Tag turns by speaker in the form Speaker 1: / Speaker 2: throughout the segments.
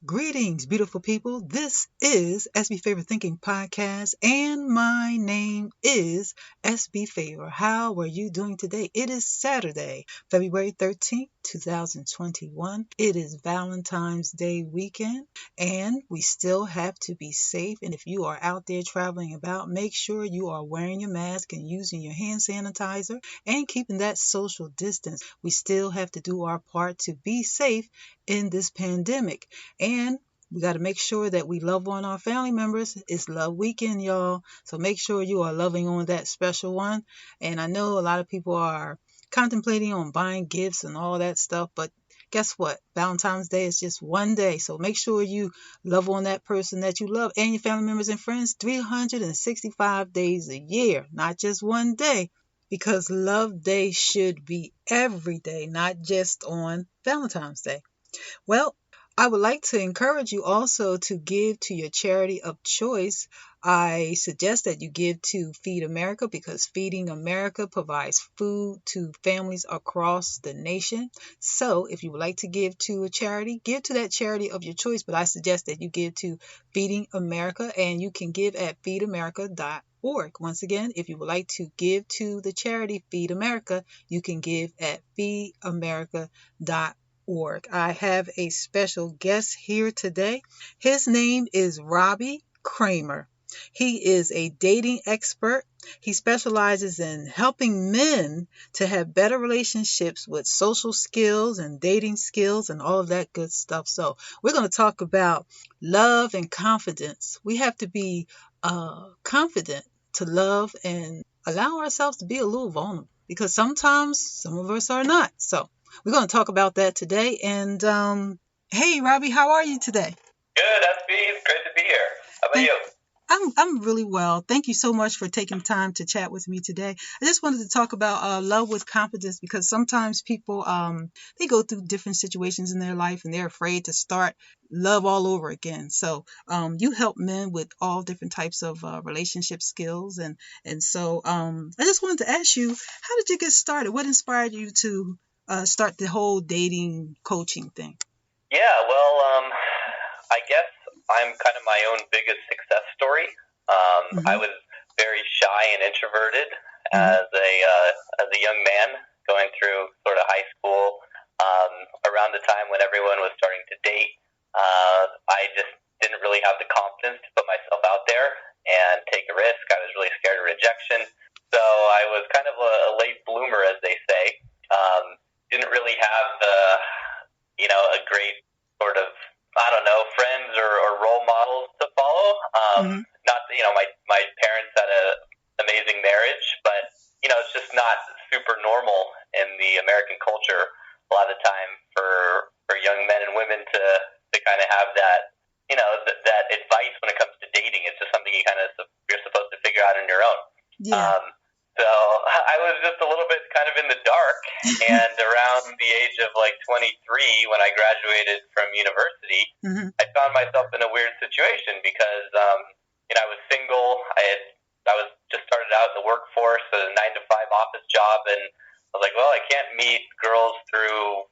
Speaker 1: Greetings, beautiful people. This is SB Favor Thinking Podcast, and my name is SB Favor. How are you doing today? It is Saturday, February 13th, 2021. It is Valentine's Day weekend, and we still have to be safe. And if you are out there traveling about, make sure you are wearing your mask and using your hand sanitizer and keeping that social distance. We still have to do our part to be safe in this pandemic. And we got to make sure that we love on our family members. It's Love Weekend, y'all. So make sure you are loving on that special one. And I know a lot of people are contemplating on buying gifts and all that stuff, but guess what? Valentine's Day is just one day. So make sure you love on that person that you love and your family members and friends 365 days a year, not just one day. Because Love Day should be every day, not just on Valentine's Day. Well, I would like to encourage you also to give to your charity of choice. I suggest that you give to Feed America because Feeding America provides food to families across the nation. So if you would like to give to a charity, give to that charity of your choice. But I suggest that you give to Feeding America, and you can give at feedamerica.org. Once again, if you would like to give to the charity Feed America, you can give at feedamerica.org. I have a special guest here today. His name is Robbie Kramer. He is a dating expert. He specializes in helping men to have better relationships with social skills and dating skills and all of that good stuff. So we're going to talk about love and confidence. We have to be confident to love and allow ourselves to be a little vulnerable because sometimes some of us are not. So we're going to talk about that today. And hey, Robbie, how are you today?
Speaker 2: Good, SB. It's great to be here. How about you?
Speaker 1: I'm really well. Thank you so much for taking time to chat with me today. I just wanted to talk about love with confidence because sometimes people they go through different situations in their life and they're afraid to start love all over again. So you help men with all different types of relationship skills, and so I just wanted to ask you, how did you get started? What inspired you to start the whole dating coaching thing?
Speaker 2: Yeah, well, I guess I'm kind of my own biggest success story. I was very shy and introverted as a young man going through sort of high school. Around the time when everyone was starting to date, I just didn't really have the confidence to put myself out there and take a risk. I was really scared of rejection. So I was kind of a late bloomer, as they say. Didn't really have a great sort of, I don't know, friends or role models to follow. Not that, my parents had an amazing marriage, but, it's just not super normal in the American culture a lot of the time for young men and women to kind of have that, that advice when it comes to dating. It's just something you're supposed to figure out on your own.
Speaker 1: Yeah.
Speaker 2: So I was just a little bit kind of in the dark, and around the age of like 23, when I graduated from university, I found myself in a weird situation because I was single. I was just started out in the workforce, a 9-to-5 office job, and I was like, well, I can't meet girls through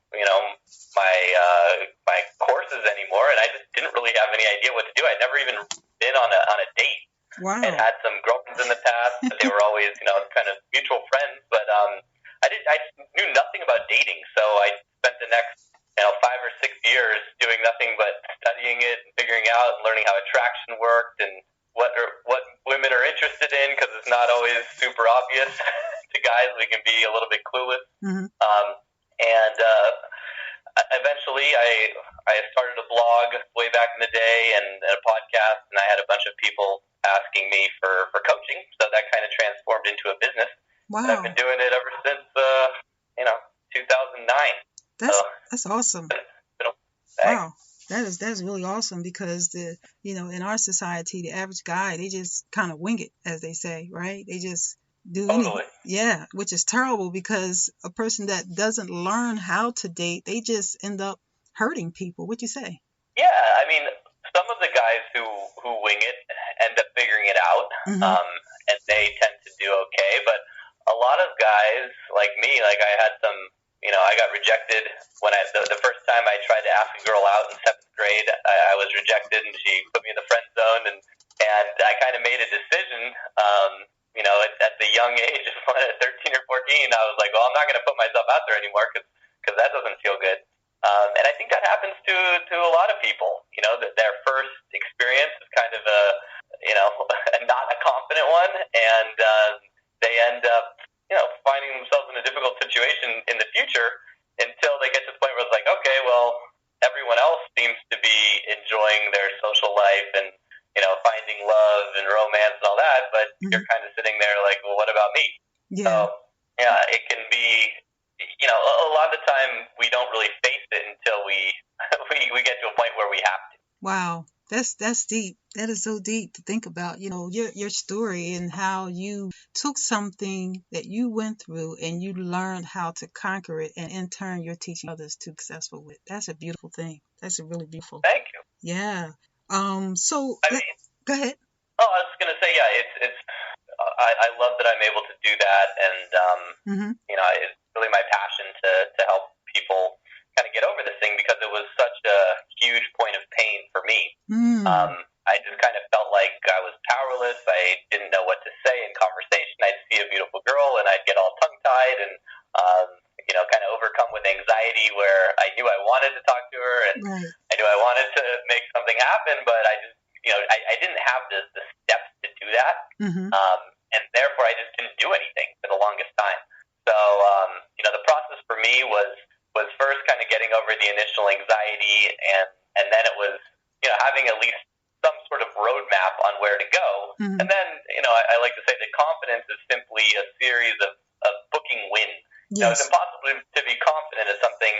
Speaker 2: my courses anymore, and I just didn't really have any idea what to do. I'd never even been on a date.
Speaker 1: Wow.
Speaker 2: And had some girlfriends in the past, but they were always, kind of mutual friends. But I knew nothing about dating, so I spent the next, 5 or 6 years doing nothing but studying it and figuring out and learning how attraction worked and what women are interested in, because it's not always super obvious to guys. We can be a little bit clueless. And eventually, I started a blog way back in the day and a podcast, and I had a bunch of people asking me for coaching, so that kind of transformed into a business.
Speaker 1: Wow.
Speaker 2: And I've been doing it ever since 2009.
Speaker 1: That's awesome. Wow, that is really awesome because in our society, the average guy, they just kind of wing it, as they say, right? They just do anything. Yeah, which is terrible because a person that doesn't learn how to date, they just end up hurting people. What'd you say?
Speaker 2: Yeah, I mean, some of the guys who wing it end up figuring it out, and they tend to do okay. But a lot of guys like me, like I had some, I got rejected when the first time I tried to ask a girl out in 7th grade. I was rejected, and she put me in the friend zone, and I kind of made a decision. At the young age of 13 or 14, I was like, well, I'm not going to put myself out there anymore because that doesn't feel good. And I think that happens to a lot of people. That their first experience is kind of a not a confident one, and they end up finding themselves in a difficult situation in the future until they get to the point where it's like, okay, well, everyone else seems to be enjoying their social life and finding love and romance and all that, but you're kind of sitting there like, well, what about me?
Speaker 1: Yeah.
Speaker 2: So yeah, it can be. A lot of the time we don't really face it until we get to a point where we have to.
Speaker 1: Wow, that's deep. That is so deep to think about. Your story and how you took something that you went through and you learned how to conquer it, and in turn you're teaching others to be successful with. That's a beautiful thing. That's a really beautiful.
Speaker 2: Thank you.
Speaker 1: Yeah. So go ahead.
Speaker 2: Oh, I was gonna say, yeah, it's. I love that I'm able to do that, and it's really my passion to help people kind of get over this thing, because it was such a huge point of pain for me. I just kind of felt like I was powerless. I didn't know what to say in conversation. I'd see a beautiful girl and I'd get all tongue-tied and kind of overcome with anxiety, where I knew I wanted to talk to her and I knew I wanted to make something happen, but I just I didn't have the steps to do that, and therefore I just didn't do anything for the longest time. So the process for me was first kind of getting over the initial anxiety, and then it was having at least some sort of roadmap on where to go, and then I like to say that confidence is simply a series of booking wins.
Speaker 1: Yes.
Speaker 2: It's impossible to be confident in something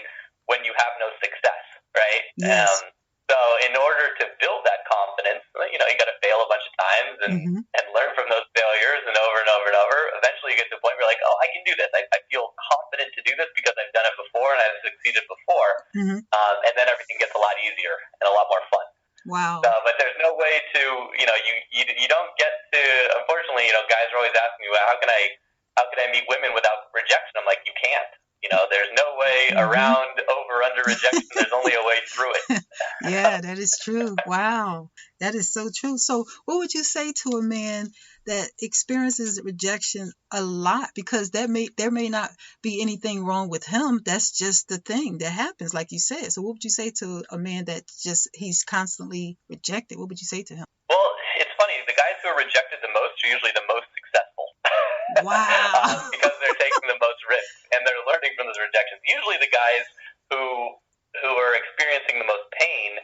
Speaker 2: when you have no success, right?
Speaker 1: Yes.
Speaker 2: So in order to build that confidence, you got to fail a bunch of times and learn from those failures, and over and over and over. Eventually you get to a point where you're like, oh, I can do this. I feel confident to do this because I've done it before and I've succeeded before. And then everything gets a lot easier and a lot more fun.
Speaker 1: Wow.
Speaker 2: But there's no way to, you don't get to, unfortunately, guys are always asking me, well, how can I meet women without rejection? I'm like, you can't. There's no way around, over, under rejection. There's only a way through it.
Speaker 1: Yeah, that is true. Wow. That is so true. So what would you say to a man that experiences rejection a lot? Because there may not be anything wrong with him. That's just the thing that happens, like you said. So what would you say to a man that he's constantly rejected? What would you say to him?
Speaker 2: Well, it's funny. The guys who are rejected the most are usually the most successful.
Speaker 1: Wow.
Speaker 2: Because they're taking the most risks and they're learning from those rejections. Usually the guys who are experiencing the most pain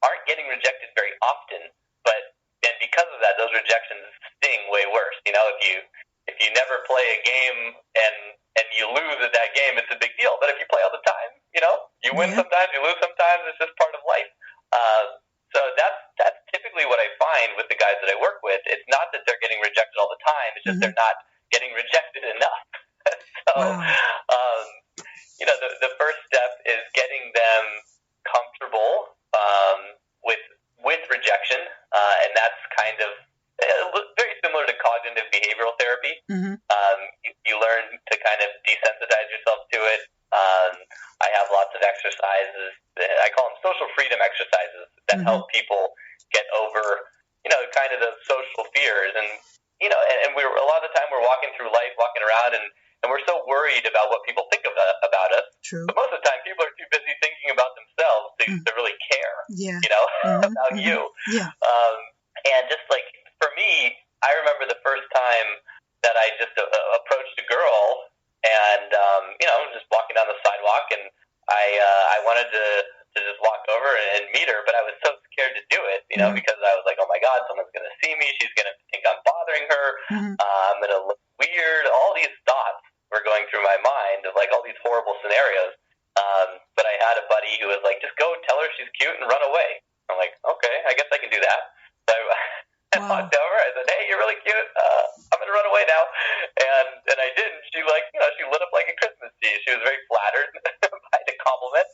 Speaker 2: aren't getting rejected very often, and because of that, those rejections sting way worse. If you never play a game and you lose at that game, it's a big deal. But if you play all the time, you win sometimes, you lose sometimes. It's just part of life. So that's typically what I find with the guys that I work with. It's not that they're getting rejected all the time. It's just they're not getting rejected enough. So, the first step is getting them comfortable with rejection, and that's kind of very similar to cognitive behavioral therapy. You learn to kind of desensitize yourself to it. I have lots of exercises. I call them social freedom exercises that help people get over, kind of those social fears. And we're a lot of the time we're walking through life, walking around, and we're so worried about what people think about us.
Speaker 1: True.
Speaker 2: But most of the time, people are too busy thinking about themselves to really care.
Speaker 1: Yeah.
Speaker 2: About you.
Speaker 1: Yeah.
Speaker 2: And just like for me, I remember the first time that I just approached a girl, and just walking down the sidewalk, and I wanted to just walk over and meet her, but I was so scared to do it, because I was like, oh my God, someone's going to see me. She's going to think I'm bothering her. I'm going to look weird. All these thoughts were going through my mind of like all these horrible scenarios. But I had a buddy who was like, just go tell her she's cute and run away. I'm like, okay, I guess I can do that. So I walked over. I said, hey, you're really cute. I'm going to run away now. And I did. And she she lit up like a Christmas tree. She was very flattered by the compliment.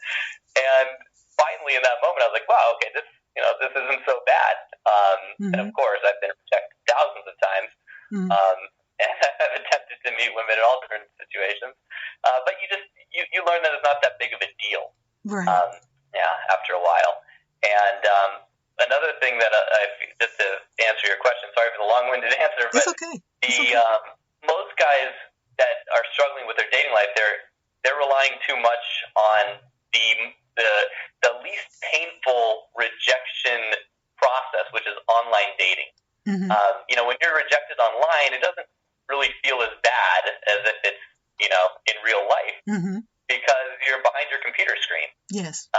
Speaker 2: And finally in that moment, I was like, wow, okay, this isn't so bad. And of course, I've been rejected thousands of times. And I've attempted to meet women in all different situations. But you learn that it's not that big of a deal.
Speaker 1: Right.
Speaker 2: After a while. And another thing that just to answer your question, sorry for the long-winded answer, but
Speaker 1: It's okay.
Speaker 2: Most guys that are struggling with their dating life, they're relying too much on the least painful rejection process, which is online dating.
Speaker 1: Mm-hmm.
Speaker 2: When you're rejected online, it doesn't really feel as bad as if it's in real life,
Speaker 1: mm-hmm.
Speaker 2: because you're behind your computer screen.
Speaker 1: Yes.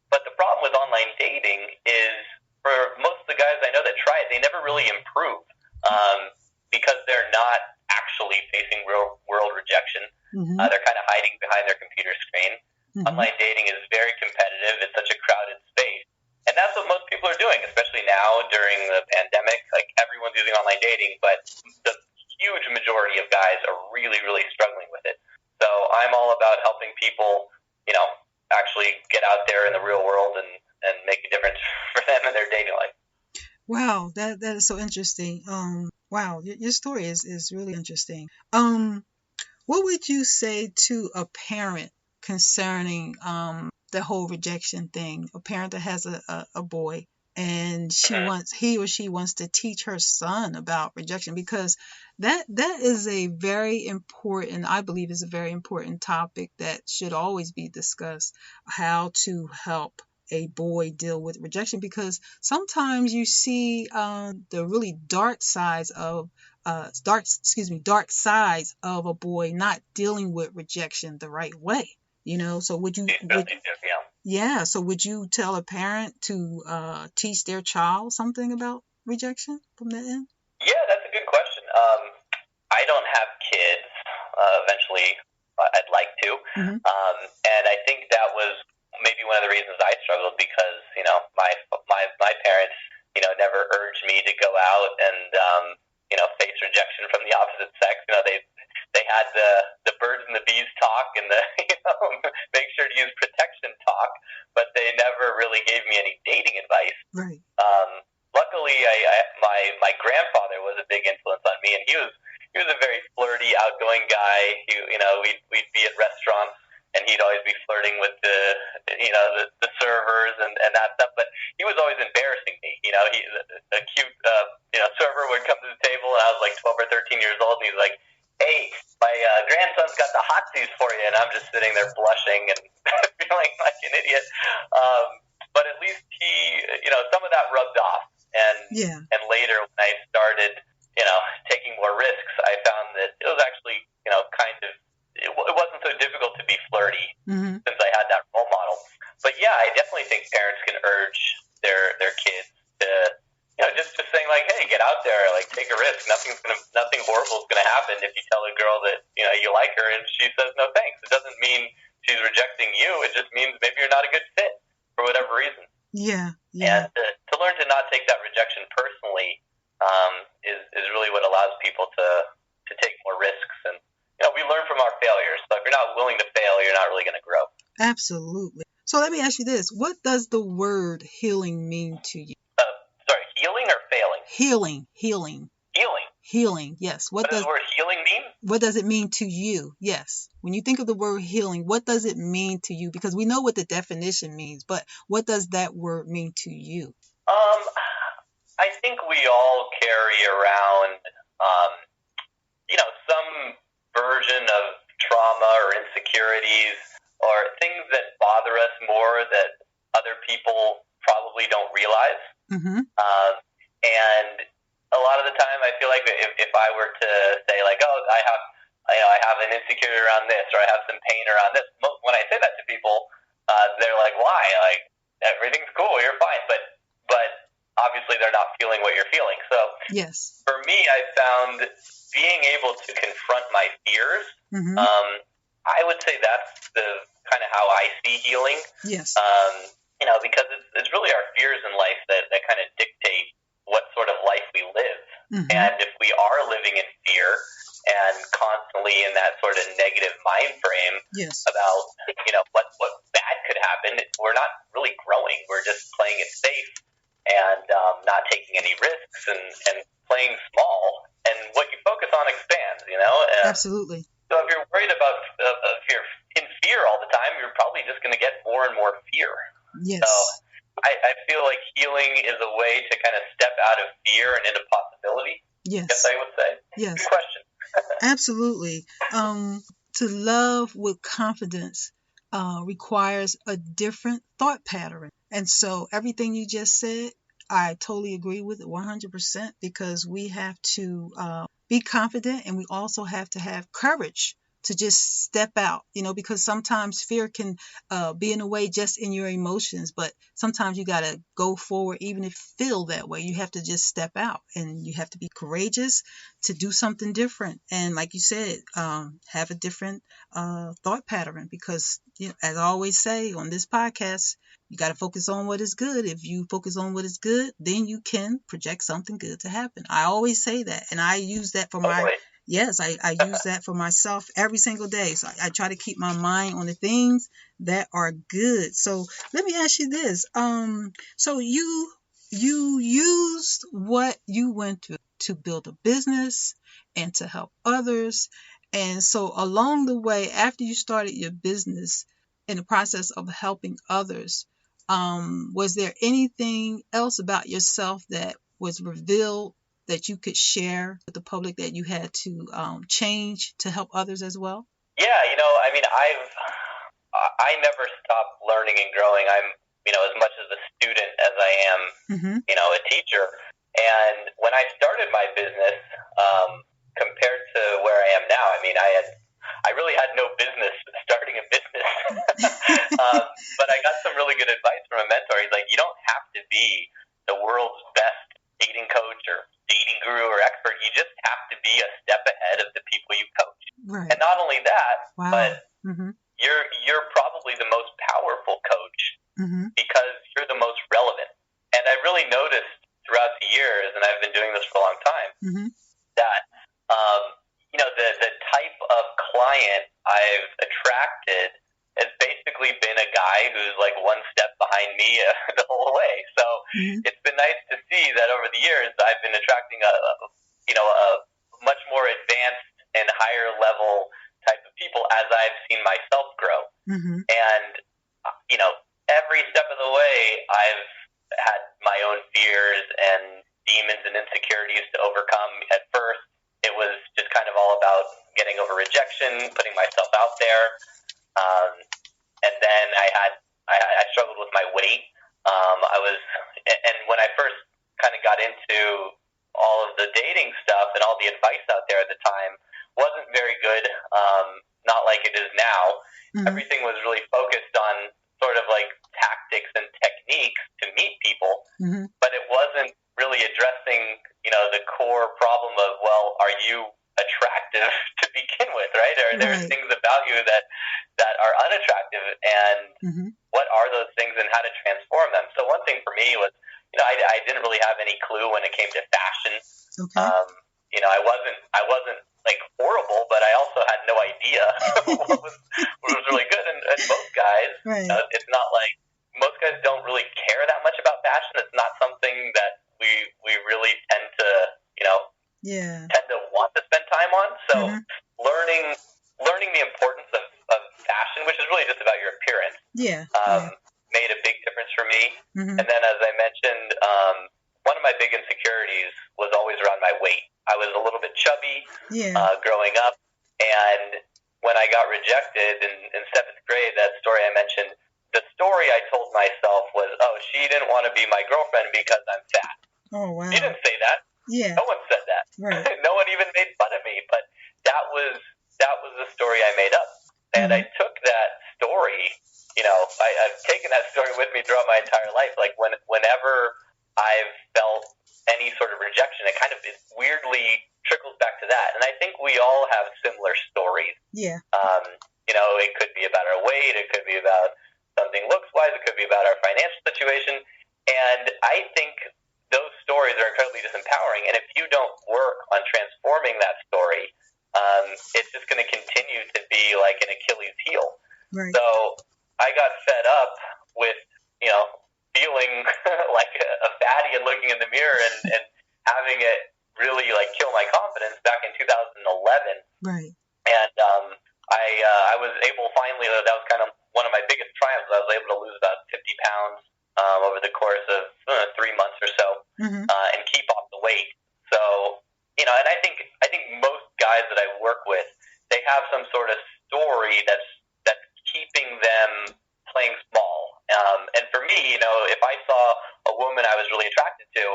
Speaker 2: But the problem with online dating is, for most of the guys I know that try it, they never really improve, because they're not actually facing real world rejection.
Speaker 1: Mm-hmm.
Speaker 2: They're kind of hiding behind their computer screen. Mm-hmm. Online dating is very competitive. It's such a crowded space. And that's what most people are doing, especially now during the pandemic. Like, everyone's using online dating, but the huge majority of guys are really, really struggling with it. So I'm all about helping people, actually get out there in the real world and make a difference for them in their dating life.
Speaker 1: Wow, that is so interesting. Wow, your story is really interesting. What would you say to a parent concerning the whole rejection thing? A parent that has a boy, and he or she wants to teach her son about rejection, because that is a very important, I believe, is a very important topic that should always be discussed. How to help a boy deal with rejection, because sometimes you see the really dark sides of dark sides of a boy not dealing with rejection the right way. So would you? So would you tell a parent to teach their child something about rejection from that end?
Speaker 2: Yeah, that's a good question. I don't have kids. Eventually, I'd like to.
Speaker 1: Mm-hmm.
Speaker 2: And I think that was maybe one of the reasons I struggled, because my parents never urged me to go out and face rejection from the opposite sex. They had the birds and the bees talk, and the make sure to use protection talk, but they never really gave me any dating advice.
Speaker 1: Right.
Speaker 2: Luckily, my grandfather was a big influence on me, and he was a very flirty, outgoing guy. We'd be at restaurants, and he'd always be flirting with the servers and that stuff. But he was always embarrassing me. A cute server would come to the table, and I was like 12 or 13 years old, and he's like, "Hey, my grandson's got the hotsies for you," and I'm just sitting there blushing and feeling like an idiot. But at least he, some of that rubbed off. And later, when I started, taking more risks, I found that it was actually, it wasn't so difficult to be flirty, mm-hmm. since I had that role model. But yeah, I definitely think parents can urge their kids to, just saying like, "Hey, get out there, like, take a risk. Nothing horrible is gonna happen if you tell a girl that you like her and she says no thanks. It doesn't mean she's rejecting you. It just means maybe you're not a good fit for whatever reason."
Speaker 1: Yeah.
Speaker 2: And to learn to not take that rejection personally is really what allows people to take more risks. And we learn from our failures. So if you're not willing to fail, you're not really going to grow.
Speaker 1: Absolutely. So let me ask you this: what does the word healing mean to you?
Speaker 2: Sorry, healing or failing?
Speaker 1: Healing. Healing, yes.
Speaker 2: What does the word healing mean?
Speaker 1: What does it mean to you? Yes. When you think of the word healing, what does it mean to you? Because we know what the definition means, but what does that word mean to you?
Speaker 2: I think we all carry around, some version of trauma or insecurities or things that bother us more that other people probably don't realize.
Speaker 1: Mm-hmm.
Speaker 2: And a lot of the time, I feel like if I were to say like, "Oh, I have an insecurity around this, or I have some pain around this," when I say that to people, they're like, "Why? Like, everything's cool, you're fine." But obviously, they're not feeling what you're feeling. So
Speaker 1: yes,
Speaker 2: for me, I found being able to confront my fears.
Speaker 1: Mm-hmm.
Speaker 2: I would say that's the kind of how I see healing.
Speaker 1: Yes.
Speaker 2: Because it's really our fears in life that kind of dictate what sort of life we live. Mm-hmm. And if we are living in fear and constantly in that sort of negative mind frame,
Speaker 1: yes,
Speaker 2: about what bad could happen, we're not really growing. We're just playing it safe and not taking any risks and playing small. And what you focus on expands.
Speaker 1: Absolutely.
Speaker 2: So if you're worried about if you're in fear all the time, you're probably just going to get more and more fear.
Speaker 1: Yes.
Speaker 2: So I feel like healing is a way to kind of step out of fear and into possibility.
Speaker 1: Yes.
Speaker 2: Yes, I would say.
Speaker 1: Yes.
Speaker 2: Good question.
Speaker 1: Absolutely. To love with confidence requires a different thought pattern. And so everything you just said, I totally agree with it 100%, because we have to be confident, and we also have to have courage to just step out, because sometimes fear can be in a way just in your emotions, but sometimes you got to go forward even if you feel that way. You have to just step out, and you have to be courageous to do something different. And like you said, have a different thought pattern, because as I always say on this podcast, you got to focus on what is good. If you focus on what is good, then you can project something good to happen. I always say that, and I use that for my... Yes, I use that for myself every single day. So I try to keep my mind on the things that are good. So let me ask you this. So you used what you went through to build a business and to help others. And so along the way, after you started your business, in the process of helping others, was there anything else about yourself that was revealed that you could share with the public that you had to change to help others as well?
Speaker 2: Yeah, I never stop learning and growing. I'm, as much as a student as I am, a teacher. And when I started my business, compared to where I am now, I really had no business starting a business. But I got some really good advice from a mentor. He's like, you don't have to be the world's best dating coach or dating guru or expert. You just have to be a step ahead of the people you coach.
Speaker 1: Right.
Speaker 2: And not only that,
Speaker 1: wow.
Speaker 2: but you're probably the most powerful coach because you're the most relevant. And I really noticed throughout the years, and I've been doing this for a long time, that the type of client I've attracted has basically been a guy who's like one step behind me the whole way. So it's been nice to see that over the years I've been attracting a much more advanced and higher level type of people as I've seen myself grow. And every step of the way I've had my own fears and demons and insecurities to overcome. At first, it was just kind of all about getting over rejection, putting myself out there. And then I struggled with my weight. And when I first kind of got into all of the dating stuff and all the advice out there at the time wasn't very good. Not like it is now. Everything was really focused on sort of like tactics and techniques to meet people, but it wasn't really addressing, the core problem of, well, are you attractive to begin with, right? Or are there things about you that are unattractive, and what are those things and how to transform them? So one thing for me was, I didn't really have any clue when it came to fashion.
Speaker 1: Okay.
Speaker 2: I wasn't like horrible, but I also had no idea what was really good. And most guys, it's not like most guys don't really care that much about fashion. It's not something that we really tend to, want to spend time on. So learning the importance of fashion, which is really just about your appearance, made a big difference for me. And then, as I mentioned, one of my big insecurities was always around my weight. I was a little bit chubby growing up, and when I got rejected in 7th grade, that story I mentioned, the story I told myself was, oh, she didn't want to be my girlfriend because I'm fat.
Speaker 1: Oh, wow.
Speaker 2: She didn't say that.
Speaker 1: Yeah.
Speaker 2: No one said that.
Speaker 1: Right.
Speaker 2: No one even made fun of me, but that was the story I made up. And I took that story, I've taken that story with me throughout my entire life. Like whenever I've felt any sort of rejection, it weirdly trickles back to that. And I think we all have similar stories.
Speaker 1: Yeah.
Speaker 2: It could be about our weight. It could be about something looks-wise. It could be about our financial situation. And I think those stories are incredibly disempowering. And if you don't work on transforming that story, it's just going to continue to be like an Achilles heel.
Speaker 1: Right.
Speaker 2: So I got fed up with, feeling like a fatty and looking in the mirror and having it really like kill my confidence back in 2011.
Speaker 1: Right.
Speaker 2: And I was able finally, that was kind of one of my biggest triumphs. I was able to lose about 50 pounds over the course of woman I was really attracted to,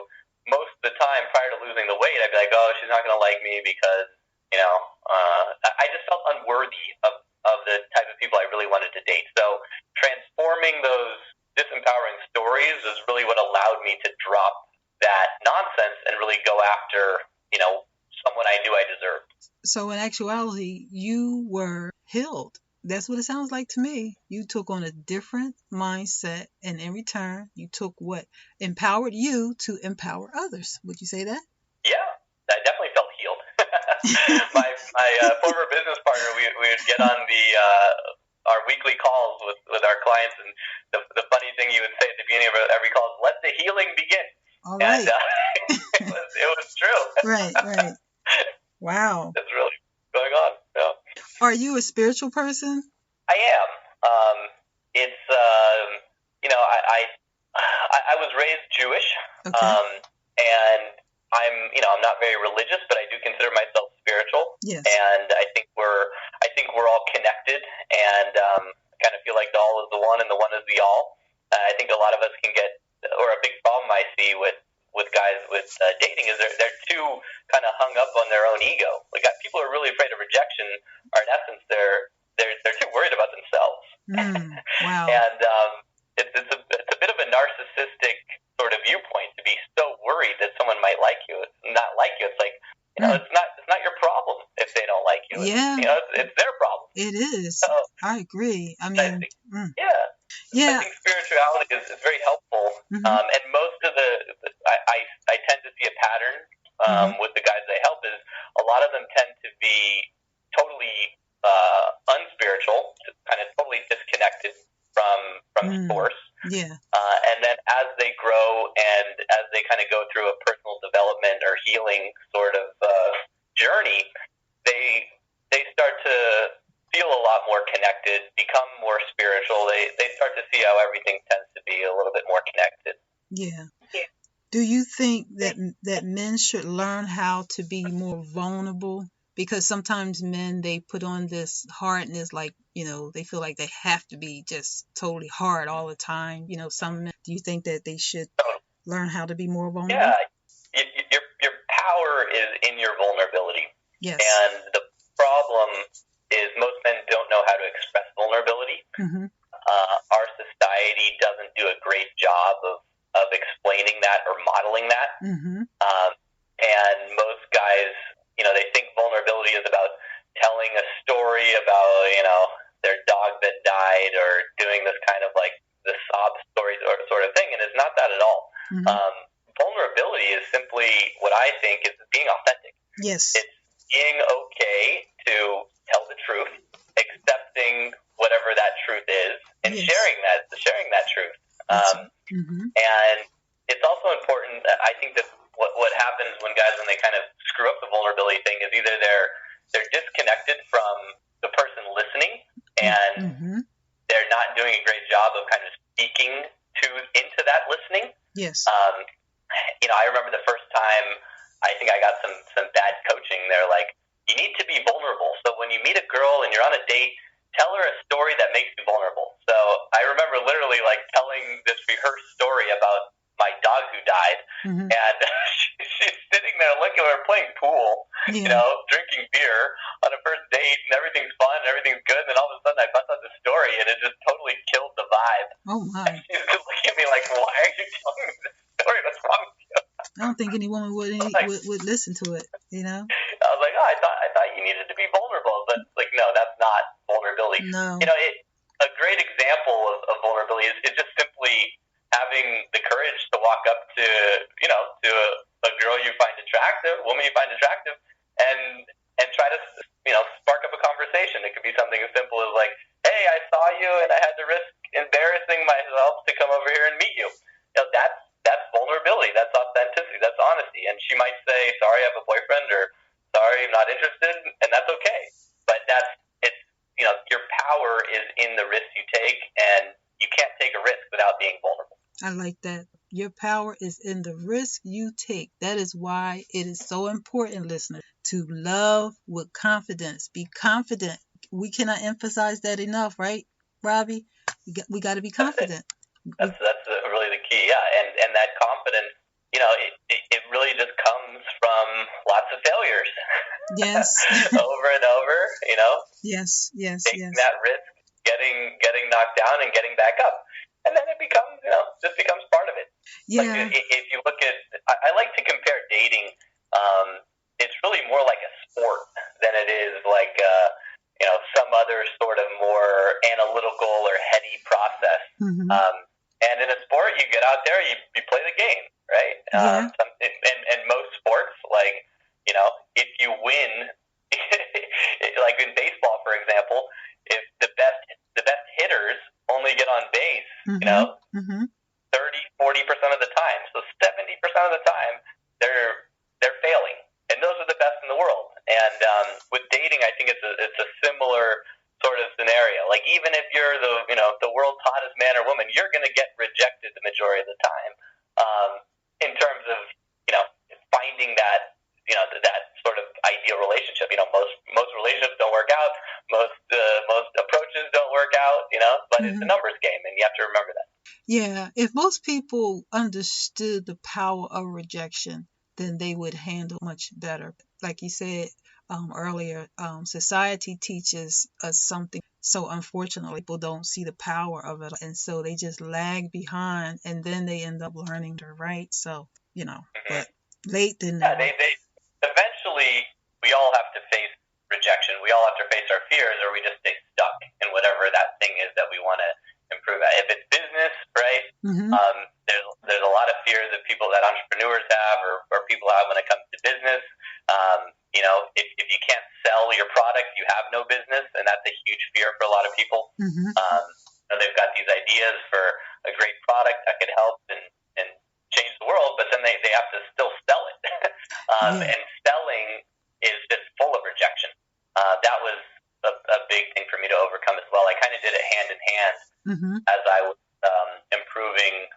Speaker 2: most of the time prior to losing the weight, I'd be like, oh, she's not going to like me because, I just felt unworthy of the type of people I really wanted to date. So transforming those disempowering stories is really what allowed me to drop that nonsense and really go after, someone I knew I deserved.
Speaker 1: So in actuality, you were healed. That's what it sounds like to me. You took on a different mindset, and in return, you took what empowered you to empower others. Would you say that?
Speaker 2: Yeah, I definitely felt healed. My former business partner, we would get on our weekly calls with our clients, and the funny thing he would say at the beginning of every call is, "Let the healing begin."
Speaker 1: All right.
Speaker 2: And it was true.
Speaker 1: Right. Wow.
Speaker 2: That's really going on. Yeah.
Speaker 1: Are you a spiritual person?
Speaker 2: I am. It's I was raised Jewish.
Speaker 1: Okay.
Speaker 2: And I'm not very religious, but I do consider myself spiritual.
Speaker 1: Yes.
Speaker 2: And I think we're all connected, and I kind of feel like the all is the one and the one is the all. I think a lot of us can get, or a big problem I see with guys with dating is they're too kind of hung up on their own ego. Like, people who are really afraid of rejection are, in essence, they're too worried about themselves.
Speaker 1: Wow.
Speaker 2: And it's a bit of a narcissistic sort of viewpoint to be so worried that someone might like you, not like you. It's like, it's not your problem if they don't like you.
Speaker 1: Yeah.
Speaker 2: It's their problem.
Speaker 1: It is.
Speaker 2: So,
Speaker 1: I agree. I mean,
Speaker 2: yeah. I think spirituality is very helpful. And most of I tend to see a pattern with the guys I help is a lot of them tend to be totally unspiritual, kind of totally disconnected from source.
Speaker 1: Yeah.
Speaker 2: And then as they grow and as they kind of go through a personal development or healing sort of journey, they start to feel a lot more connected, become more spiritual. They start to see how everything tends to be a little bit more connected.
Speaker 1: Yeah. Do you think that men should learn how to be more vulnerable? Because sometimes men, they put on this hardness, like, they feel like they have to be just totally hard all the time. Some men, do you think that they should learn how to be more vulnerable?
Speaker 2: Yeah. Your power is in your vulnerability.
Speaker 1: Yes.
Speaker 2: And the problem is most men don't know how to express vulnerability. Our society doesn't do a great job of explaining that or modeling that. And most guys, they think vulnerability is about telling a story about, their dog that died, or doing this kind of like the sob story sort of thing. And it's not that at all. Vulnerability is simply what I think is being authentic.
Speaker 1: Yes.
Speaker 2: It's being okay to tell the truth, accepting whatever that truth is, and sharing that truth. And it's also important, I think, that what happens when they kind of screw up the vulnerability thing is either they're disconnected from the person listening, and they're not doing a great job of kind of speaking into that listening.
Speaker 1: Yes.
Speaker 2: I remember the first time I think I got some bad coaching. They're like, you need to be vulnerable. So when you meet a girl and you're on a date, tell her a story that makes you vulnerable. So I remember literally like telling this rehearsed story about my dog who died, and she's sitting there looking at her playing pool, drinking beer on a first date, and everything's fun, everything's good, and then all of a sudden I bust out the story, and it just totally killed the vibe.
Speaker 1: Oh my!
Speaker 2: She's just looking at me like, "Why are you telling me this story? What's wrong with you?"
Speaker 1: I don't think any woman would listen to it.
Speaker 2: I was like, I thought you needed to be vulnerable, but like, no, that's not vulnerability.
Speaker 1: No.
Speaker 2: A great example of vulnerability is just simply having the courage to walk up to a girl you find attractive, a woman you find attractive, and try to spark up a conversation. It could be something as simple as like, hey, I saw you and I had to risk embarrassing myself to come over here and meet you. That's vulnerability, that's authenticity, that's honesty. And she might say, sorry, I have a boyfriend, or sorry, I'm not interested, and that's okay. But your power is in the risks you take, and you can't take a risk without being vulnerable.
Speaker 1: I like that. Your power is in the risk you take. That is why it is so important, listeners, to love with confidence. Be confident. We cannot emphasize that enough, right, Robbie? We got to be confident.
Speaker 2: That's really the key. Yeah, and that confidence, it really just comes from lots of failures.
Speaker 1: Yes.
Speaker 2: Over and over,
Speaker 1: Yes.
Speaker 2: taking that risk, getting knocked down and getting back up. And then it becomes, just becomes part of it.
Speaker 1: Yeah.
Speaker 2: Like if you look at, I like to compare dating. It's really more like a sport than it is like, some other sort of more analytical or heady process.
Speaker 1: Mm-hmm.
Speaker 2: And in a sport, you get out there, you play the game, right?
Speaker 1: Yeah.
Speaker 2: And most sports, like, if you win, like in baseball, for example, if the best hitters only get on base,
Speaker 1: Mm-hmm.
Speaker 2: 30-40% of the time, so 70% of the time they're failing, and those are the best in the world. And with dating, I think it's a similar sort of scenario. Like, even if you're the world's hottest man or woman, you're going to get rejected the majority of the time. In terms of finding that that sort of ideal relationship. Most relationships don't work out. Most approaches don't work out. But it's a numbers game, and you have to remember that.
Speaker 1: Yeah, if most people understood the power of rejection, then they would handle much better. Like you said earlier, society teaches us something. So unfortunately, people don't see the power of it. And so they just lag behind, and then they end up learning to write. So, but late than never.
Speaker 2: They eventually, we all have to face rejection. We all have to face our fears, or we just stay stuck in whatever that thing is that we want to improve at. If it's business, right?
Speaker 1: Mm-hmm.
Speaker 2: There's a lot of fears that entrepreneurs have, or people have when it comes to business. If you can't sell your product, you have no business, and that's a huge fear for a lot of people.
Speaker 1: Mm-hmm.
Speaker 2: They've got these ideas for a great product that could help and change the world, but then they have to still sell it. And selling is just full of rejection. That was a big thing for me to overcome as well. I kind of did it hand in hand as I was improving,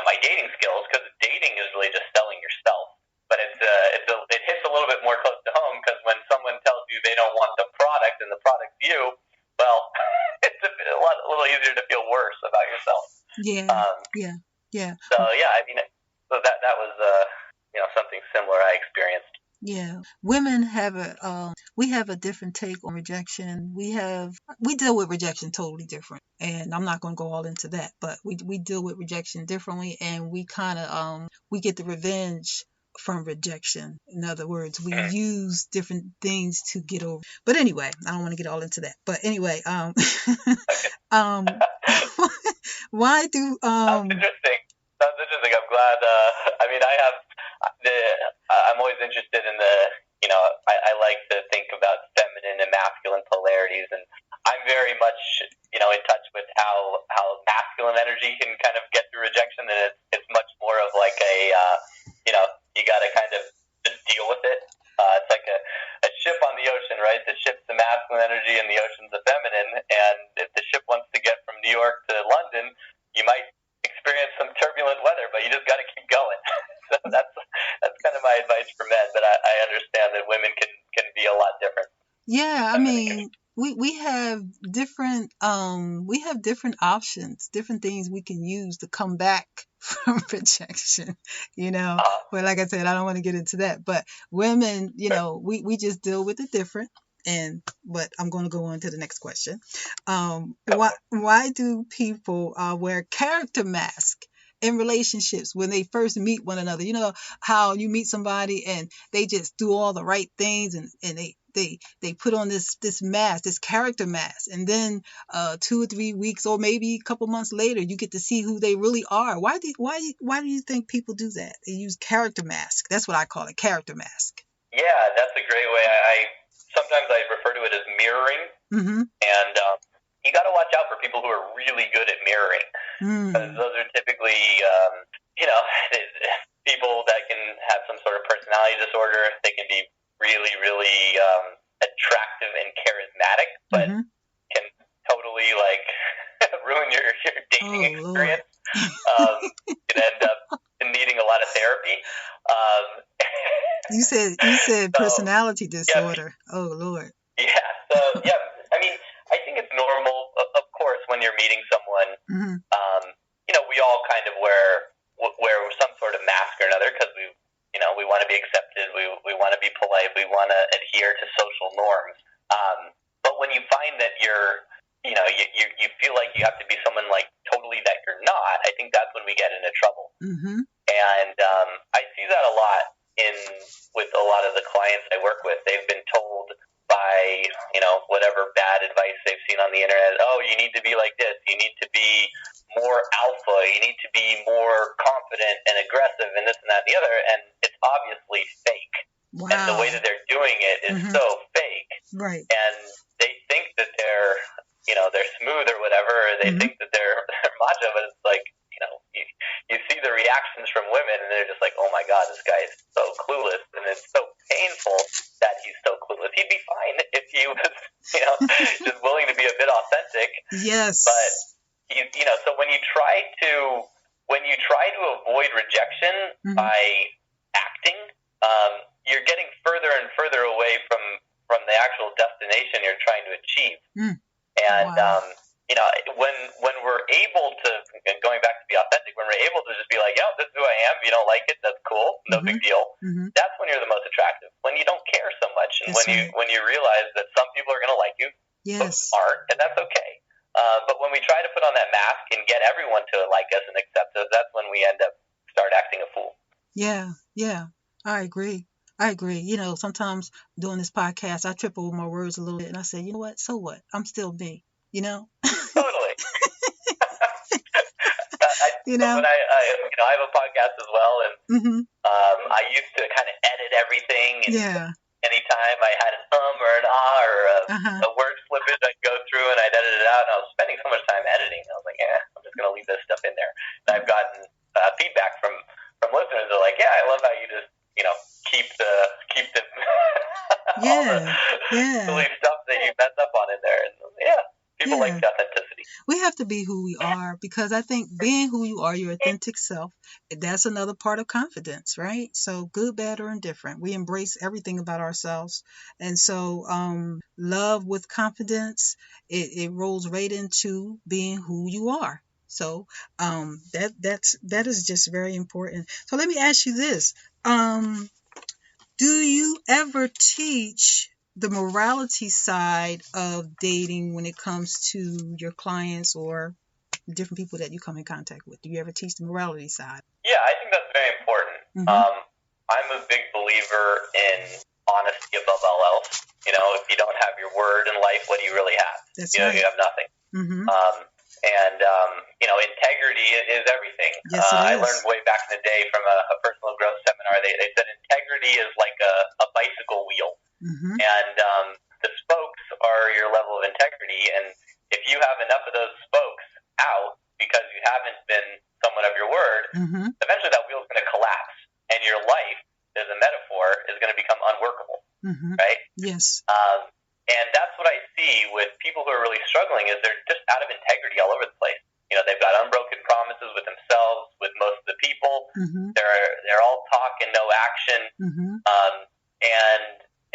Speaker 2: my dating skills, because dating is really just selling yourself. But it hits a little bit more close to home, because when someone tells you they don't want the product and the product's you, well, it's a little easier to feel worse about yourself.
Speaker 1: Yeah.
Speaker 2: So so that was something similar I experienced.
Speaker 1: Yeah, women have we have a different take on rejection. We deal with rejection totally different, and I'm not going to go all into that, but we deal with rejection differently, and we kind of we get the revenge from rejection. In other words, we use different things to get over. But anyway, I don't want to get all into that. But anyway, why do
Speaker 2: Sounds interesting. I'm glad. I'm always interested in I like to think about feminine and masculine polarities, and I'm very much, in touch with how masculine energy can kind of get through rejection, and it's much more of like you got to kind of just deal with it. It's like a ship on the ocean, right? The ship's the masculine energy and the ocean's the feminine, and if the ship wants to get from New York to London, you might experience some turbulent weather, but you just got to keep going. So that's kind of my advice for men, but I understand that women can be a lot different.
Speaker 1: Yeah, I mean, we have different options, different things we can use to come back from rejection, But like I said, I don't want to get into that. But women, we just deal with it different. But I'm going to go on to the next question. Why do people wear character masks in relationships when they first meet one another? You know how you meet somebody and they just do all the right things, and they put on this mask, this character mask, and then 2 or 3 weeks or maybe a couple months later, you get to see who they really are. Why do you think people do that? They use character mask. That's what I call it, character mask.
Speaker 2: Yeah, that's a great way. Sometimes I refer to it as mirroring, and you got to watch out for people who are really good at mirroring, because those are typically, people that can have some sort of personality disorder. They can be really, really attractive and charismatic, but can totally ruin your dating experience. You can end up needing a lot of therapy.
Speaker 1: You said personality disorder. Yeah. Oh Lord.
Speaker 2: Yeah. So I think it's normal. Of course, when you're meeting someone, we all kind of wear wear some sort of mask or another because we want to be accepted. We want to be polite. We want to adhere to social norms. But when you find that you feel like you have to be someone like totally that you're not, I think that's when we get into trouble.
Speaker 1: Mm-hmm.
Speaker 2: And I see that a lot with a lot of the clients I work with. They've been told by whatever bad advice they've seen on the internet. Oh, you need to be like this. You need to be more alpha. You need to be more confident and aggressive and this and that and the other. And it's obviously fake.
Speaker 1: Wow.
Speaker 2: And the way that they're doing it is so fake.
Speaker 1: Right.
Speaker 2: And they think that they're smooth or whatever, or they think that they're macho, but it's like, you see the reactions from women and they're just like, oh my God, this guy is so clueless. And it's so painful that he's so clueless. He'd be fine if he was, just willing to be a bit authentic.
Speaker 1: Yes.
Speaker 2: But so when you try to avoid rejection by acting, you're getting further and further away from the actual destination you're trying to achieve. And when we're able to, and going back to be authentic, when we're able to just be like, yeah, this is who I am. If you don't like it, that's cool. No big deal. That's when you're the most attractive. When you don't care so much, and when you realize that some people are going to like you,
Speaker 1: yes,
Speaker 2: aren't, and that's okay. But when we try to put on that mask and get everyone to like us and accept us, that's when we end up start acting a fool.
Speaker 1: Yeah. I agree. Sometimes doing this podcast, I trip over my words a little bit, and I say, you know what? So what? I'm still me.
Speaker 2: Totally.
Speaker 1: When
Speaker 2: I have a podcast as well, and I used to kind of edit everything. And anytime I had an or an or a word slippage, I'd go through and I'd edit it out. And I was spending so much time editing. I was like, I'm just going to leave this stuff in there. And I've gotten feedback from listeners. They're like, I love how you just keep the all the silly stuff that you mess up on in there. And people like the authenticity.
Speaker 1: We have to be who we are, because I think being who you are, your authentic self, that's another part of confidence, right? So good, bad, or indifferent, we embrace everything about ourselves. And so love with confidence, it rolls right into being who you are. So that is just very important. So let me ask you this. Do you ever teach the morality side of dating when it comes to your clients or different people that you come in contact with? Do you ever teach the morality side?
Speaker 2: Yeah, I think that's very important. I'm a big believer in honesty above all else. If you don't have your word in life, what do you really have?
Speaker 1: That's right.
Speaker 2: You have nothing. Integrity is everything.
Speaker 1: Yes, it is.
Speaker 2: I learned way back in the day from a personal growth seminar, they said integrity is like a bicycle wheel. And the spokes are your level of integrity. And if you have enough of those spokes out because you haven't been someone of your word, eventually that wheel is going to collapse. And your life, as a metaphor, is going to become unworkable. Right?
Speaker 1: Yes.
Speaker 2: And that's what I see with people who are really struggling, is they're just out of integrity all over the place. They've got unbroken promises with themselves, with most of the people. They're all talk and no action.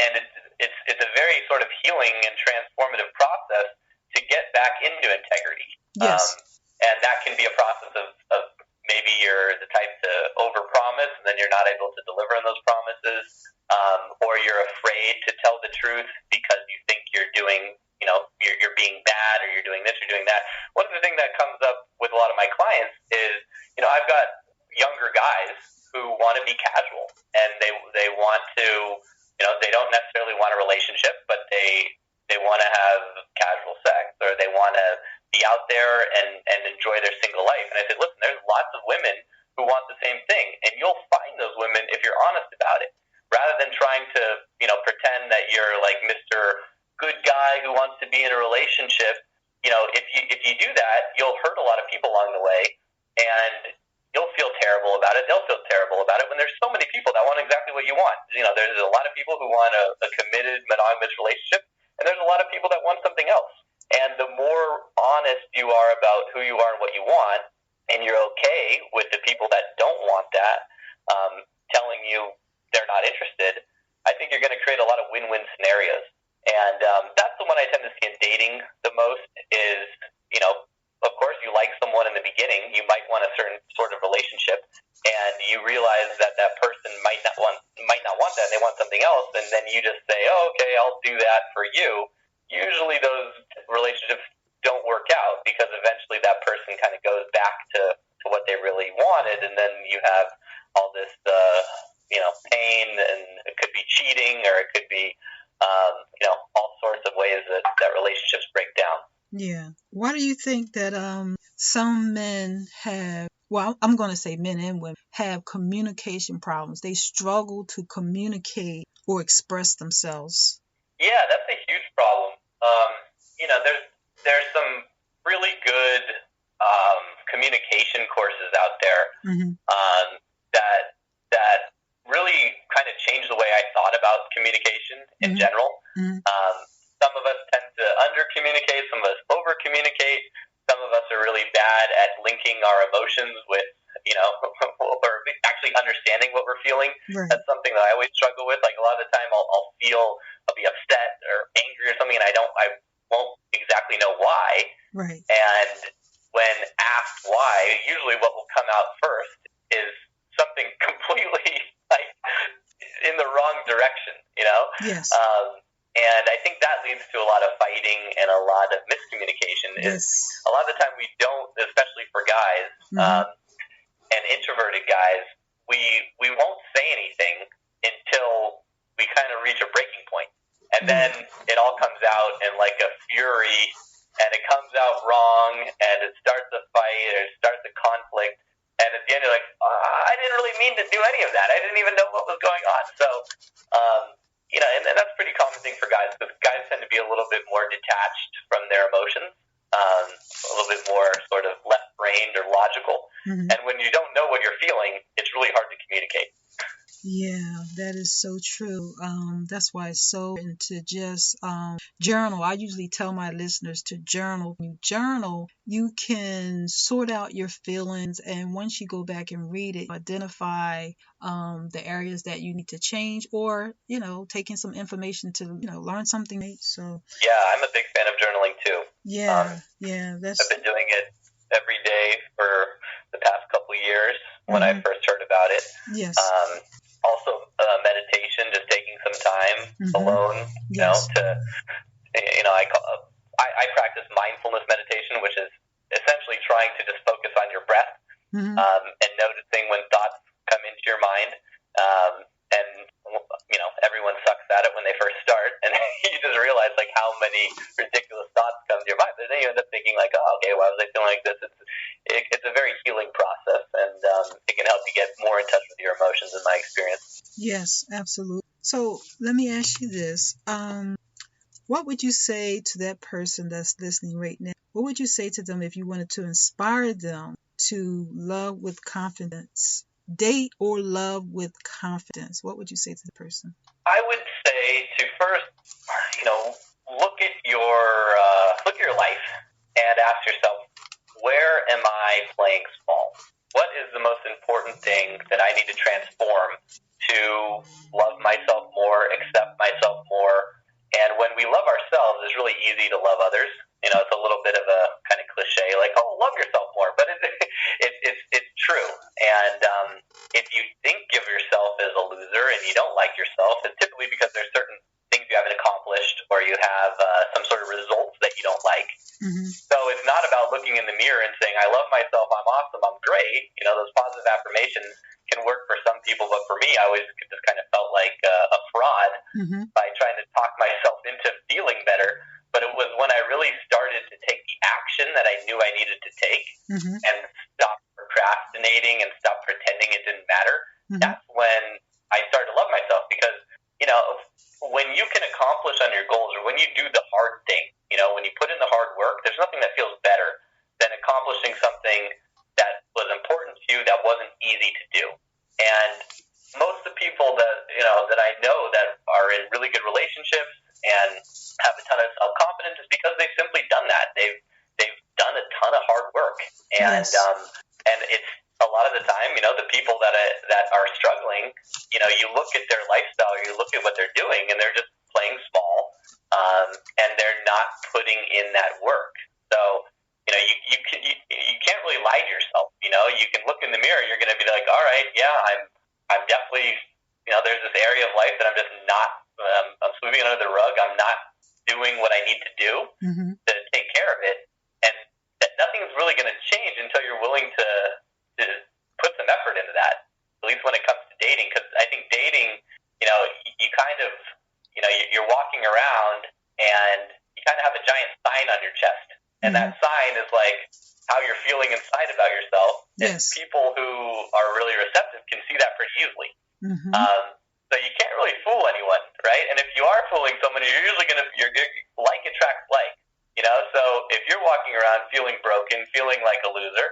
Speaker 2: And it's a very sort of healing and transformative process to get back into integrity.
Speaker 1: Yes.
Speaker 2: And that can be a process of maybe you're the type to overpromise and then you're not able to deliver on those promises, or you're afraid to tell the truth because you think you're doing, you're being bad, or you're doing this, you're doing that. One of the things that comes up with a lot of my clients is, I've got younger guys who want to be casual, and they want to, they don't necessarily want a relationship, but they want to have casual sex, or they want to be out there and enjoy their single life. And I said, listen, there's lots of women who want the same thing, and you'll find those women if you're honest about it, rather than trying to, pretend that you're like Mr. Good guy who wants to be in a relationship. If you do that, you'll hurt a lot of people along the way, and you'll feel terrible about it. They'll feel terrible about it when there's so many people that want exactly what you want. There's a lot of people who want a committed monogamous relationship, and there's a lot of people that want something else. And the more honest you are about who you are and what you want, and you're okay with the people that don't want that, telling you they're not interested, I think you're going to create a lot of win-win scenarios. And that's the one I tend to see in dating the most is, of course, you like someone in the beginning, you might want a certain sort of relationship, and you realize that that person might not want that, and they want something else, and then you just say, oh, okay, I'll do that for you. Usually those relationships don't work out because eventually that person kind of goes back to what they really wanted, and then you have all this, pain, and it could be cheating, or it could be, all sorts of ways that relationships break down.
Speaker 1: Yeah. Why do you think that some men have, well, I'm going to say men and women, have communication problems? They struggle to communicate or express themselves.
Speaker 2: Yeah, that's a huge problem. There's some really good communication courses out there that really kind of changed the way I thought about communication in general. Some of us tend to under-communicate, some of us over-communicate. Some of us are really bad at linking our emotions with, or actually understanding what we're feeling.
Speaker 1: Right.
Speaker 2: That's something that I always struggle with. Like, a lot of the time I'll be upset or angry or something, and I won't exactly know why.
Speaker 1: Right.
Speaker 2: And when asked why, usually what will come out first is something completely in the wrong direction,
Speaker 1: Yes.
Speaker 2: And I think that leads to a lot of fighting and a lot of miscommunication.
Speaker 1: Yes.
Speaker 2: A lot of the time we don't, especially for guys, and introverted guys, we won't say anything until we kind of reach a breaking point. And then it all comes out in like a fury, and it comes out wrong, and it starts a fight, or it starts a conflict. And at the end, you're like, I didn't really mean to do any of that. I didn't even know what was going on. So, and that's a pretty common thing for guys, because guys tend to be a little bit more detached from their emotions, a little bit more sort of left-brained or logical. And when you don't know what you're feeling, it's really hard to communicate.
Speaker 1: Yeah, that is so true. That's why it's so important to just journal. I usually tell my listeners to journal. When you journal, you can sort out your feelings, and once you go back and read it, identify the areas that you need to change, or taking some information to learn something. So
Speaker 2: yeah, I'm a big fan of journaling too.
Speaker 1: Yeah,
Speaker 2: I've been doing it every day for the past couple of years when I first heard about it.
Speaker 1: Yes.
Speaker 2: Also, meditation, just taking some time alone,
Speaker 1: Yes.
Speaker 2: I practice mindfulness meditation, which is essentially trying to just focus on your breath, and noticing when thoughts come into your mind. Everyone sucks at it when they first start, and you just realize like how many ridiculous thoughts come to your mind. But then you end up thinking like, oh, okay, why was I feeling like this? It's a very healing process, and it can help you get more in touch with your emotions, in my experience.
Speaker 1: Yes, absolutely. So let me ask you this. What would you say to that person that's listening right now? What would you say to them if you wanted to inspire them to love with confidence? Date or love with confidence? What would you say to the person?
Speaker 2: I would say to first, look at your life and ask yourself, where am I playing small? What is the most important thing that I need to transform to love myself more, accept myself more? And when we love ourselves, it's really easy to love others. It's a little bit of a kind of cliche, like, oh, love yourself more. But it's true. And if you think of yourself as a loser and you don't like yourself, it's typically because there's certain things you haven't accomplished, or you have some sort of results that you don't like. So it's not about looking in the mirror and saying, I love myself, I'm awesome, I'm great. Those positive affirmations can work for some people, but for me, I always just kind of felt like a fraud by trying to talk myself into feeling better. But it was when I really started to take the action that I knew I needed to take, and stop procrastinating and stop pretending it didn't matter. That's when I started to love myself, because, when you can accomplish on your goals, or when you do the hard thing, when you put in the hard work, there's nothing that feels better than accomplishing something that was important to you that wasn't easy to do. And most of the people that I know that are in really good relationships and have a ton of self-confidence is because they've simply done that. They've done a ton of hard work, and and it's a lot of the time, the people that are struggling, you look at their lifestyle, or you look at what they're doing, and they're just playing small, and they're not putting in that work. So, you can't really lie to yourself. You can look in the mirror. You're going to be like, all right, yeah, I'm definitely, there's this area of life that I'm just not. I'm sweeping under the rug. I'm not doing what I need to do to take care of it, and that nothing's really going to change until you're willing to put some effort into that. At least when it comes to dating, because I think dating, you kind of, you're walking around and you kind of have a giant sign on your chest, and that sign is like how you're feeling inside about yourself.
Speaker 1: Yes.
Speaker 2: And people who are really receptive can see that pretty easily. So you can't really fool anyone, right? And if you are fooling someone, you're usually like attracts like, So if you're walking around feeling broken, feeling like a loser,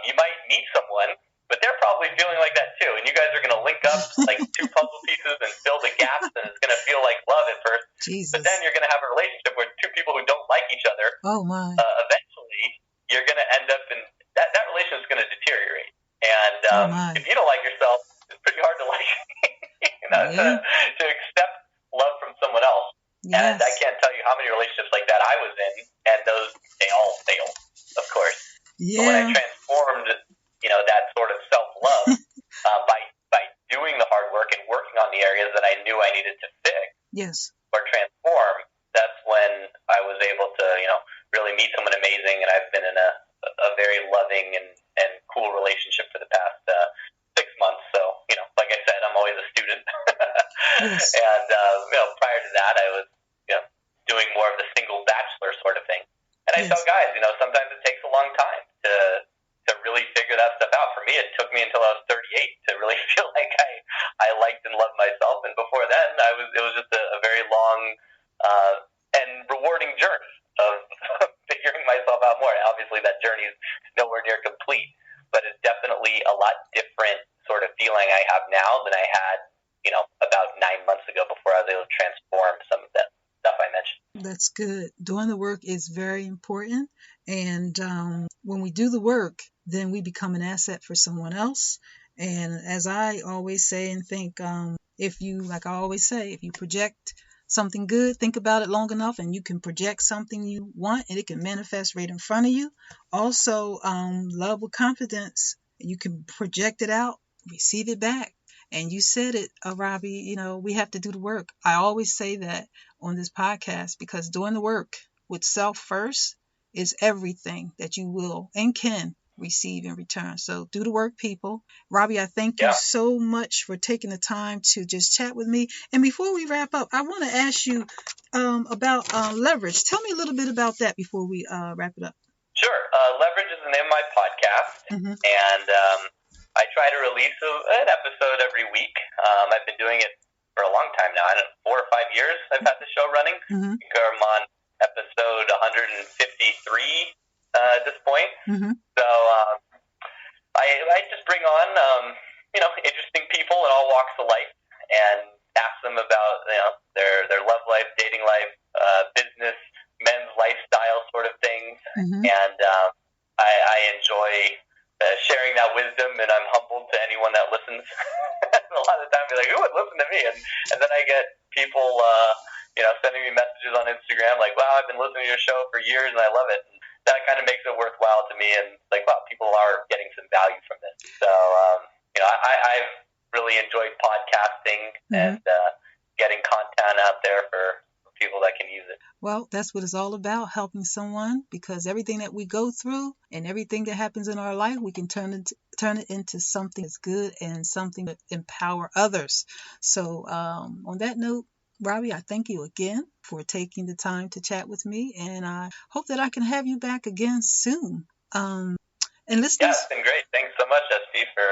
Speaker 2: you might meet someone, but they're probably feeling like that too. And you guys are going to link up like two puzzle pieces and fill the gaps, and it's going to feel like love at first.
Speaker 1: Jesus.
Speaker 2: But then you're going to have a relationship with two people who don't like each other.
Speaker 1: Oh, my.
Speaker 2: Eventually, you're going to end up in that relationship is going to deteriorate. And if you don't like yourself, it's pretty hard to like, to accept love from someone else. Yes. And I can't tell you how many relationships like that I was in, and they all failed, of course.
Speaker 1: Yeah.
Speaker 2: But when I transformed, that sort of self-love by doing the hard work and working on the areas that I knew I needed to fix or transform, that's when I was able to, really meet someone amazing. And I've been in a very loving and cool relationship for the past 6 months. So, like I said, I'm always a student.
Speaker 1: Yes.
Speaker 2: And, prior to that, I was, doing more of the single bachelor sort of thing. And I tell guys, sometimes it takes a long time to really figure that stuff out. For me, it took me until I was 38 to really feel like I liked and loved myself. And before then, it was just a very long and rewarding journey of figuring myself out more. Obviously, that journey is nowhere near complete, but it's definitely a lot different sort of feeling I have now than I had, about 9 months ago before I was able to transform some of that stuff I mentioned.
Speaker 1: That's good. Doing the work is very important. And when we do the work, then we become an asset for someone else. And as I always say and think, if you project something good, think about it long enough, and you can project something you want, and it can manifest right in front of you. Also, love with confidence. You can project it out, receive it back. And you said it, Robbie, we have to do the work. I always say that on this podcast, because doing the work with self first is everything that you will and can receive in return. So do the work, people. Robbie, I thank you so much for taking the time to just chat with me. And before we wrap up, I want to ask you about leverage. Tell me a little bit about that before we wrap it up.
Speaker 2: Sure. Leverage is the name of my podcast. And I try to release an episode every week. I've been doing it for a long time now. 4 or 5 years I've had the show running. I'm on episode 153 at this point. So I just bring on interesting people in all walks of life and ask them about their love life, dating life, business, men's lifestyle sort of things. And I enjoy sharing that wisdom, and I'm humbled to anyone that listens. A lot of the time, be like, who would listen to me? And then I get people, sending me messages on Instagram like, wow, I've been listening to your show for years, and I love it. And that kind of makes it worthwhile to me, and like, wow, people are getting some value from this. So, I've really enjoyed podcasting and getting content out there for people that can use it.
Speaker 1: Well, that's what it's all about, helping someone, because everything that we go through and everything that happens in our life, we can turn it into something that's good and something that empower others. So on that note, Robbie, I thank you again for taking the time to chat with me, and I hope that I can have you back again soon. And listeners,
Speaker 2: yeah, it's been great. Thanks so much, SB, for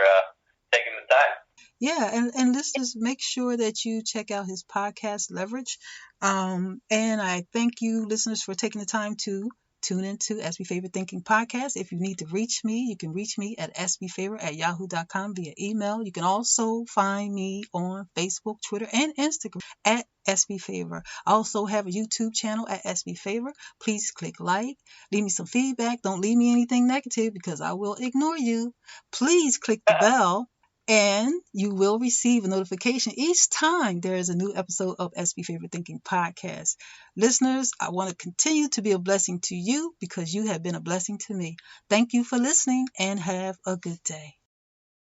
Speaker 2: taking the time.
Speaker 1: Yeah, and listeners, make sure that you check out his podcast, Leverage. And I thank you, listeners, for taking the time to tune into SB Favor Thinking Podcast. If you need to reach me, you can reach me at sbfavor@yahoo.com via email. You can also find me on Facebook, Twitter, and Instagram at SB Favor. I also have a YouTube channel at SB Favor. Please click like, leave me some feedback. Don't leave me anything negative because I will ignore you. Please click the bell And you will receive a notification each time there is a new episode of SB Favorite Thinking Podcast. Listeners, I want to continue to be a blessing to you because you have been a blessing to me. Thank you for listening and have a good day.